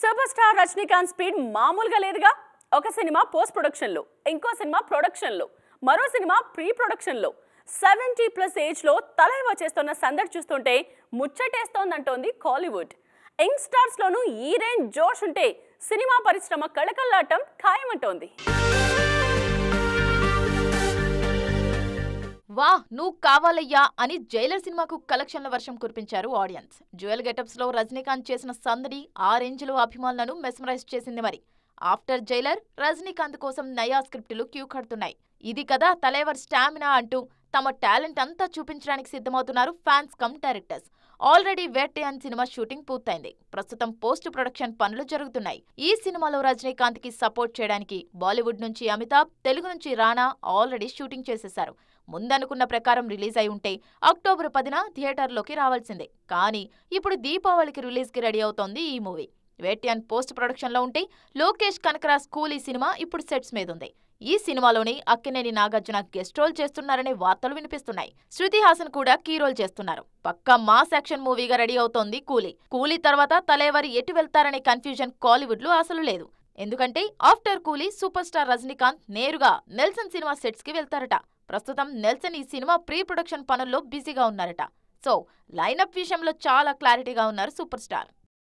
Super star Rajinikanth speed మామూలుగా లేదుగా. ఒక సినిమా పోస్ట్ ప్రొడక్షన్ లో, ఇంకో సినిమా ప్రొడక్షన్ లో, మరో సినిమా ప్రీ ప్రొడక్షన్ లో 70+ ఏజ్ లో తలైవ చేస్తున్న సందడి చూస్తుంటే ముచ్చటేస్తోందంటోంది కాలీవుడ్. యంగ్ స్టార్స్ లోనూ ఈ రేంజ్ జోష్ ఉంటే సినిమా పరిశ్రమ కళకళలాటం ఖాయమంటోంది. వా నువ్వు కావాలయ్యా అని జైలర్ సినిమాకు కలెక్షన్ల వర్షం కురిపించారు ఆడియన్స్. జ్యువెల్ గెటప్స్ లో రజనీకాంత్ చేసిన సందడి ఆ రేంజ్ లో అభిమానులను మెస్మరైజ్ చేసింది. మరి ఆఫ్టర్ జైలర్ రజనీకాంత్ కోసం నయా స్క్రిప్టులు క్యూ కడుతున్నాయి. ఇది కదా తలైవర్ స్టామినా అంటూ తమ టాలెంట్ అంతా చూపించడానికి సిద్ధమవుతున్నారు fans come directors. Already Vettaiyan cinema shooting పూర్తయింది. ప్రస్తుతం పోస్ట్ ప్రొడక్షన్ పనులు జరుగుతున్నాయి. ఈ సినిమాలో రజనీకాంత్ కి సపోర్ట్ చేయడానికి బాలీవుడ్ నుంచి అమితాబ్, తెలుగు నుంచి రానా ఆల్రెడీ షూటింగ్ చేసేశారు. ముందనుకున్న ప్రకారం రిలీజ్ అయి ఉంటే అక్టోబర్ 10న థియేటర్లోకి రావాల్సిందే. కానీ ఇప్పుడు దీపావళికి రిలీజ్కి రెడీ అవుతోంది ఈ మూవీ. వేటయాన్ పోస్ట్ ప్రొడక్షన్లో ఉంటే లోకేష్ కనకరాజ్ కూలీ సినిమా ఇప్పుడు సెట్స్ మీదుంది. ఈ సినిమాలోనే అక్కినేని నాగార్జున గెస్ట్ రోల్ చేస్తున్నారనే వార్తలు వినిపిస్తున్నాయి. శృతి హాసన్ కూడా కీ రోల్ చేస్తున్నారు. పక్కా మాస్ యాక్షన్ మూవీగా రెడీ అవుతోంది కూలీ. కూలీ తర్వాత తలైవర్ ఎటు వెళ్తారనే కన్ఫ్యూజన్ కాలీవుడ్ లో అసలు లేదు. ఎందుకంటే ఆఫ్టర్ కూలీ సూపర్ స్టార్ రజనీకాంత్ నేరుగా నెల్సన్ సినిమా సెట్స్ కి వెళ్తారట. ప్రస్తుతం నెల్సన్ ఈ సినిమా ప్రీ ప్రొడక్షన్ పనుల్లో బిజీగా ఉన్నారట. సో లైనప్ విషయంలో చాలా క్లారిటీగా ఉన్నారు సూపర్ స్టార్.